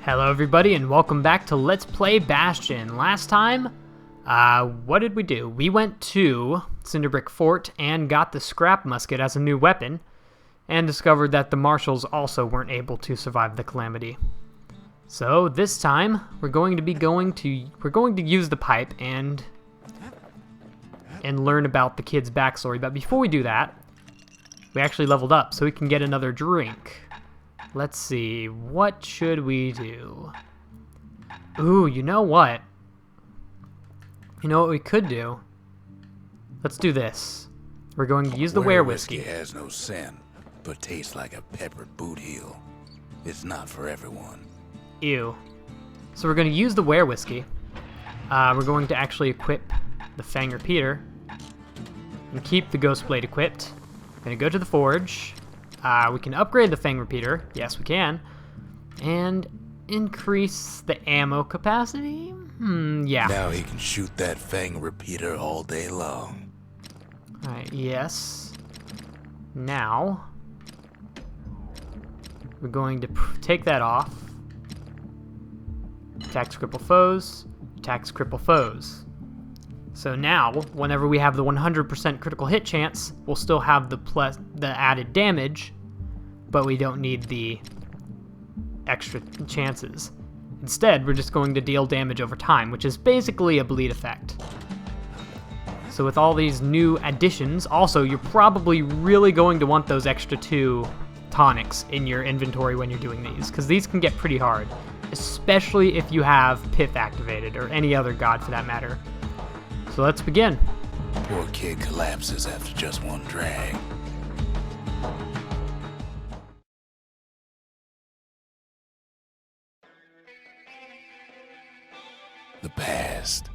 Hello everybody and welcome back to Let's Play Bastion. Last time, what did we do? We went to Cinderbrick Fort and got the scrap musket as a new weapon and discovered that the marshals also weren't able to survive the calamity. So this time, we're going to use the pipe and learn about the kid's backstory. But before we do that, we actually leveled up so we can get another drink. Let's see, what should we do? Ooh, you know what? You know what we could do? Let's do this. We're going to use the were whiskey. Has no scent, but tastes like a peppered boot heel. It's not for everyone. Ew. So we're going to use the were whiskey. We're going to actually equip the Fang Repeater and keep the Ghost Blade equipped. Going to go to the forge. We can upgrade the Fang Repeater. Yes, we can. And increase the ammo capacity? Yeah. Now he can shoot that Fang Repeater all day long. Alright, yes. Now, we're going to take that off. Attacks cripple foes. Attacks cripple foes. So now, whenever we have the 100% critical hit chance, we'll still have the added damage, but we don't need the extra chances. Instead, we're just going to deal damage over time, which is basically a bleed effect. So with all these new additions, also, you're probably really going to want those extra 2 tonics in your inventory when you're doing these, because these can get pretty hard, especially if you have Pith activated, or any other god for that matter. So let's begin. Poor kid collapses after just one drag. The past.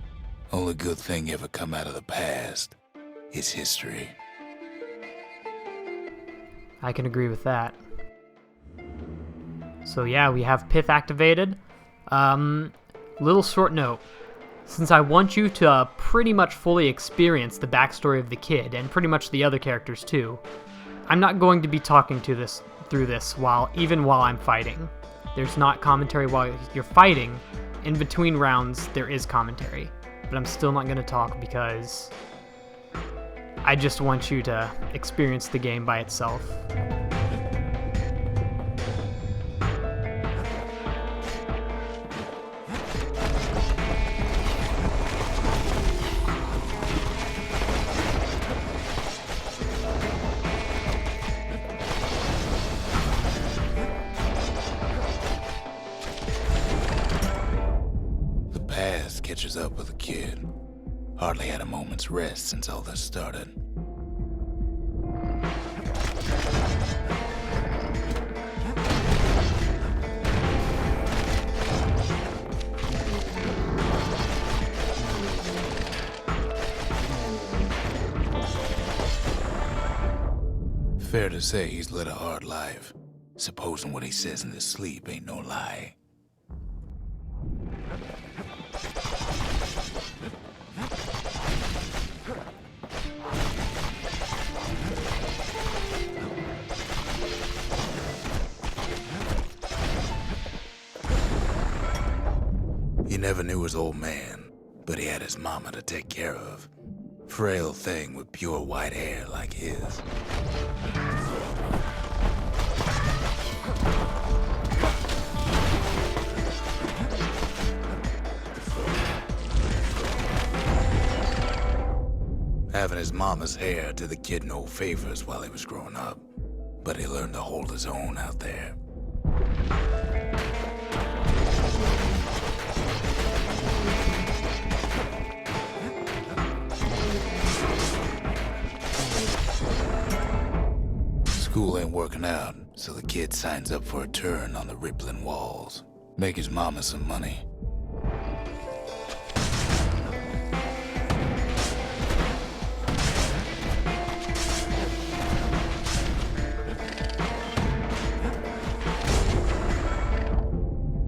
Only good thing ever come out of the past is history. I can agree with that. So yeah, we have Pith activated. Little short note. Since I want you to pretty much fully experience the backstory of the kid, and pretty much the other characters too, I'm not going to be talking through this even while I'm fighting. There's not commentary while you're fighting. In between rounds, there is commentary, but I'm still not going to talk because I just want you to experience the game by itself. Catches up with the kid. Hardly had a moment's rest since all this started. Fair to say he's led a hard life, supposing what he says in his sleep ain't no lie. He never knew his old man, but he had his mama to take care of. Frail thing with pure white hair like his. Having his mama's hair did the kid no favors while he was growing up, but he learned to hold his own out there. School ain't working out, so the kid signs up for a turn on the rippling walls. Make his mama some money.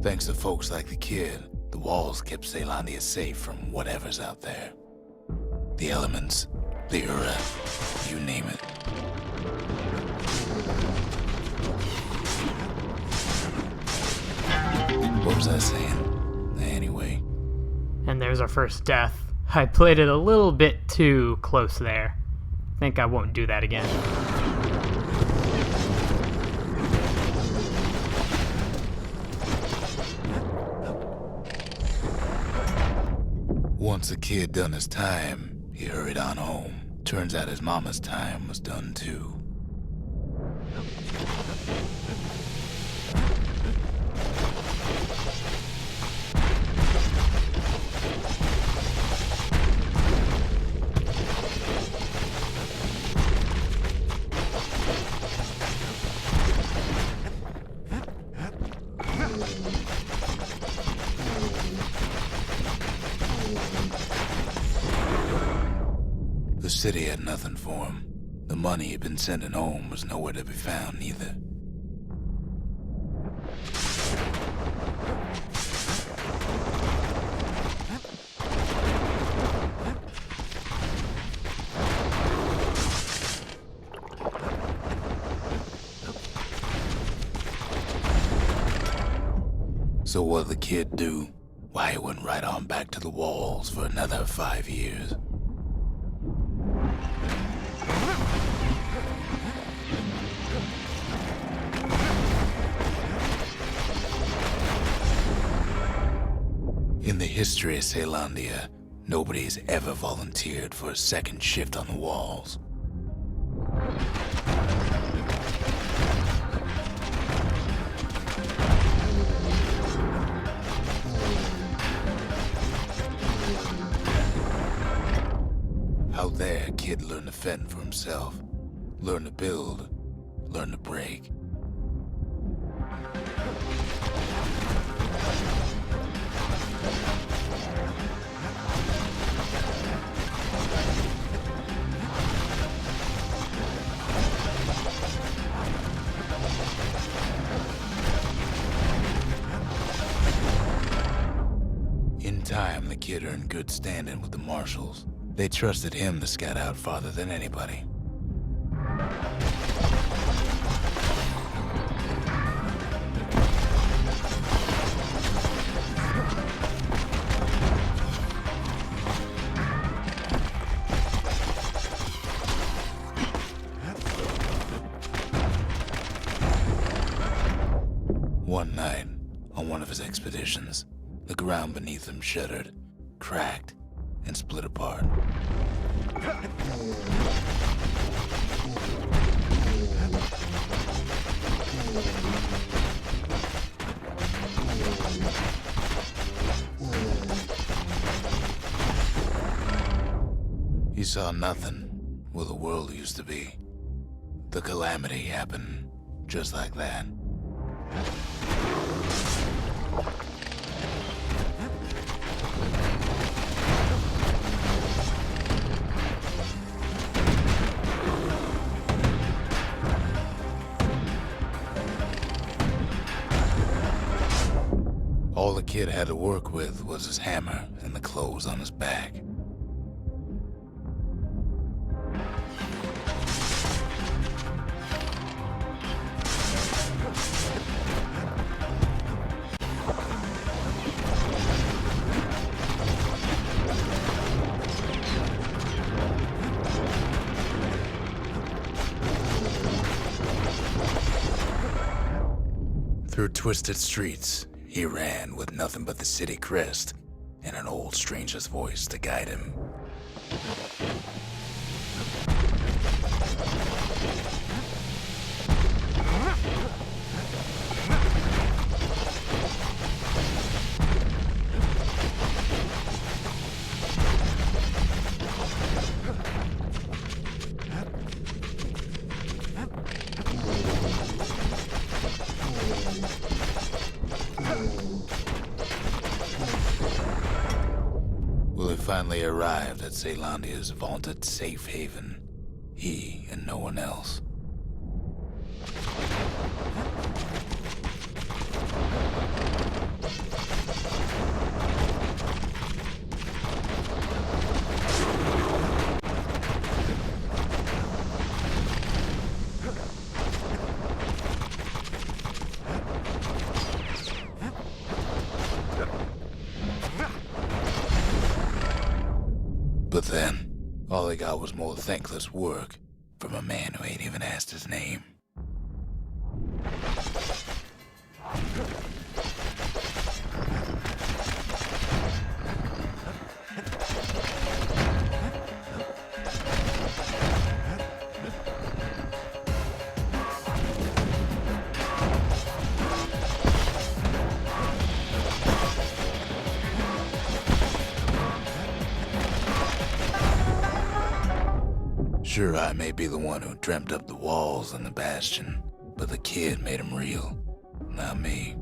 Thanks to folks like the kid, the walls kept Ceylondia safe from whatever's out there. The elements, the Ura, you name it. was I saying? Anyway. And there's our first death. I played it a little bit too close there. Think I won't do that again. Once the kid done his time, he hurried on home. Turns out his mama's time was done too. The city had nothing for him. The money he'd been sending home was nowhere to be found either. So what'd the kid do? Why, he went right on back to the walls for another 5 years. In the history of Caelondia, nobody's ever volunteered for a second shift on the walls. Out there, a kid learned to fend for himself, learn to build, learn to break. In time, the kid earned good standing with the marshals. They trusted him to scout out farther than anybody. One night, on one of his expeditions, the ground beneath him shuddered, cracked, and split apart. He saw nothing where the world used to be. The calamity happened just like that. All the kid had to work with was his hammer and the clothes on his back. Through twisted streets, he ran with nothing but the city crest and an old stranger's voice to guide him. Well, he finally arrived at Caelondia's vaunted safe haven. He and no one else. But then, all I got was more thankless work from a man who ain't even asked his name. Sure, I may be the one who dreamt up the walls and the Bastion, but the kid made them real, not me.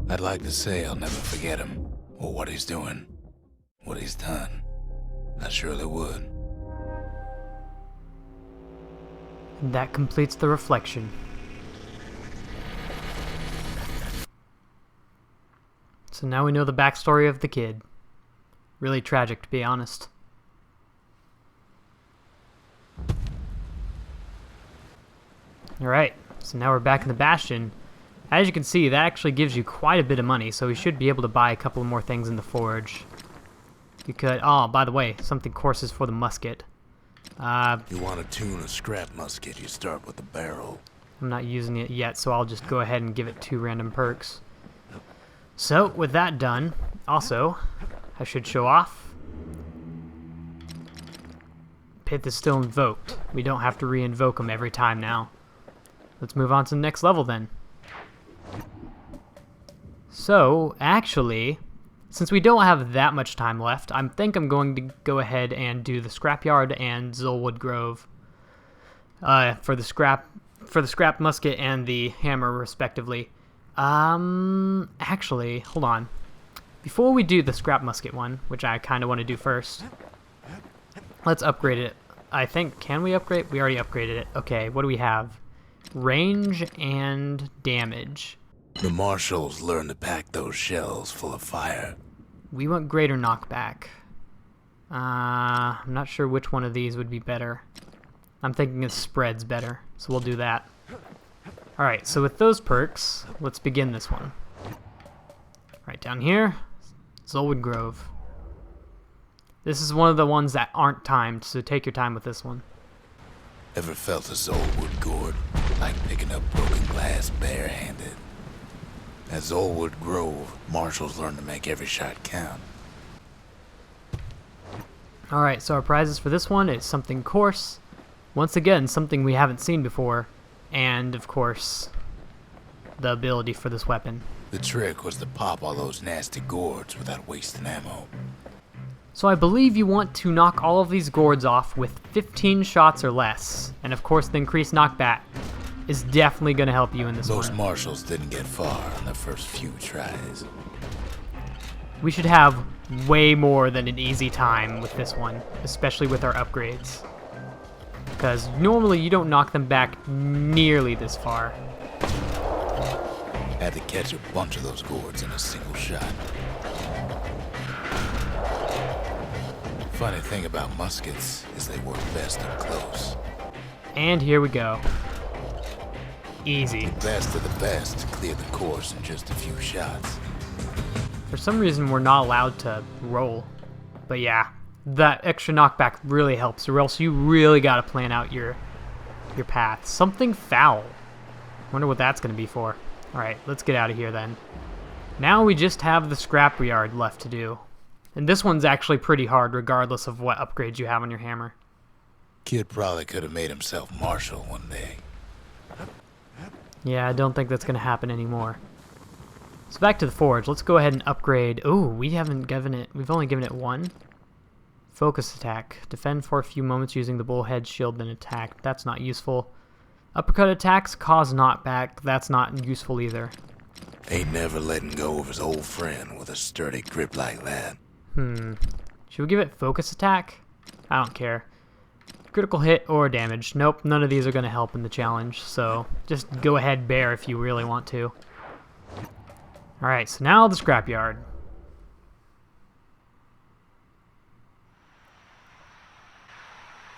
I'd like to say I'll never forget him, or what he's doing. What he's done, I surely would. And that completes the reflection. So now we know the backstory of the kid. Really tragic, to be honest. Alright, so now we're back in the Bastion. As you can see, that actually gives you quite a bit of money, so we should be able to buy a couple more things in the forge. You could, oh, by the way, something courses for the musket. You want to tune a scrap musket, you start with the barrel. I'm not using it yet, so I'll just go ahead and give it 2 random perks. So, with that done, also, I should show off. Pith is still invoked. We don't have to re-invoke him every time now. Let's move on to the next level then. So, actually, since we don't have that much time left, I think I'm going to go ahead and do the scrapyard and Zolwood Grove for the scrap musket and the hammer, respectively. Actually, hold on. Before we do the scrap musket one, which I kind of want to do first, let's upgrade it. I think, can we upgrade? We already upgraded it. Okay, what do we have? Range and damage. The marshals learned to pack those shells full of fire. We want greater knockback. I'm not sure which one of these would be better. I'm thinking it spreads better, so we'll do that. Alright, so with those perks, let's begin this one. Right down here, Zolwood Grove. This is one of the ones that aren't timed, so take your time with this one. Ever felt a Zolwood gourd, like picking up broken glass barehanded? At Zolwood Grove, marshals learn to make every shot count. Alright, so our prizes for this one is something coarse. Once again, something we haven't seen before. And, of course, the ability for this weapon. The trick was to pop all those nasty gourds without wasting ammo. So I believe you want to knock all of these gourds off with 15 shots or less. And, of course, the increased knockback is definitely going to help you in this one. Those marshals didn't get far on the first few tries. We should have way more than an easy time with this one, especially with our upgrades. Because normally you don't knock them back nearly this far. Had to catch a bunch of those gourds in a single shot. Funny thing about muskets is they work best up close. And here we go. Easy. The best of the best cleared the course in just a few shots. For some reason, we're not allowed to roll. But yeah, that extra knockback really helps, or else you really got to plan out your path. Something foul. Wonder what that's going to be for. Alright, let's get out of here then. Now we just have the scrapyard left to do. And this one's actually pretty hard, regardless of what upgrades you have on your hammer. Kid probably could have made himself marshal one day. Yeah, I don't think that's going to happen anymore. So back to the forge. Let's go ahead and upgrade. Ooh, we've only given it 1. Focus attack. Defend for a few moments using the bullhead shield, then attack. That's not useful. Uppercut attacks cause knockback. That's not useful either. Ain't never letting go of his old friend with a sturdy grip like that. Should we give it focus attack? I don't care. Critical hit or damage. Nope, none of these are going to help in the challenge, so just go ahead bear if you really want to. Alright, so now the scrapyard.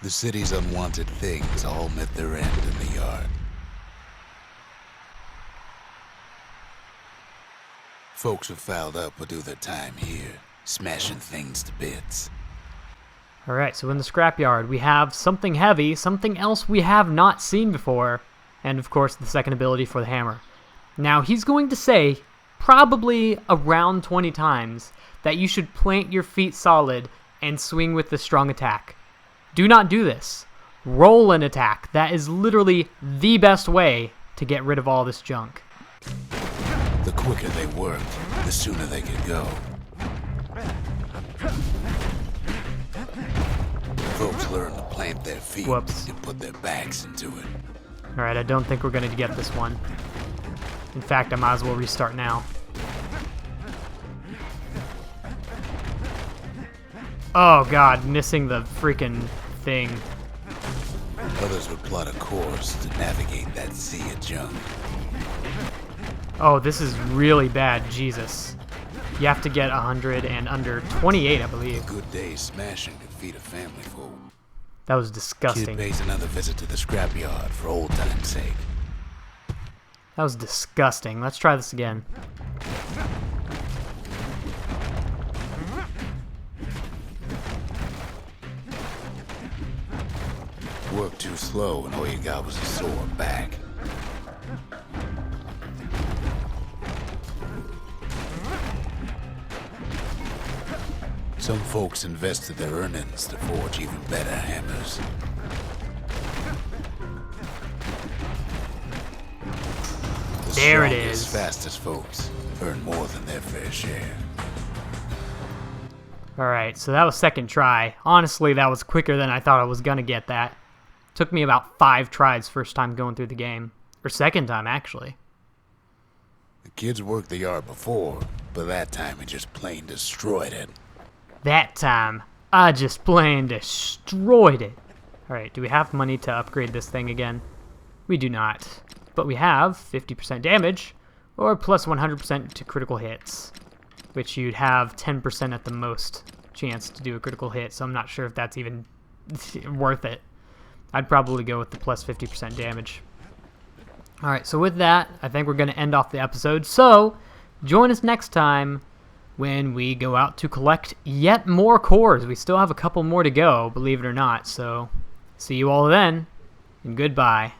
The city's unwanted things all met their end in the yard. Folks who fouled up will do their time here, smashing things to bits. Alright, so in the scrapyard, we have something heavy, something else we have not seen before, and of course the second ability for the hammer. Now, he's going to say, probably around 20 times, that you should plant your feet solid and swing with the strong attack. Do not do this. Roll an attack. That is literally the best way to get rid of all this junk. The quicker they worked, the sooner they could go. Folks learn to plant their feet and put their backs into it. Alright, I don't think we're going to get this one. In fact, I might as well restart now. Oh god, missing the freaking thing. Others would plot a course to navigate that sea of junk. Oh, this is really bad, Jesus. You have to get 100 and under 28, I believe. A good day's smashing could feed a family full. That was disgusting. Kid pays another visit to the scrapyard for old time's sake. That was disgusting. Let's try this again. Worked too slow and all you got was a sore back. Some folks invested their earnings to forge even better hammers. There it Strongest, is. Fastest folks earn more than their fair share. Alright, so that was second try. Honestly, that was quicker than I thought I was gonna get that. Took me about 5 tries first time going through the game. Or second time, actually. The kids worked the yard before, but that time it just plain destroyed it. That time, I just plain destroyed it. Alright, do we have money to upgrade this thing again? We do not. But we have 50% damage, or plus 100% to critical hits. Which you'd have 10% at the most chance to do a critical hit, so I'm not sure if that's even worth it. I'd probably go with the plus 50% damage. Alright, so with that, I think we're going to end off the episode. So, join us next time when we go out to collect yet more cores. We still have a couple more to go, believe it or not. So, see you all then, and goodbye.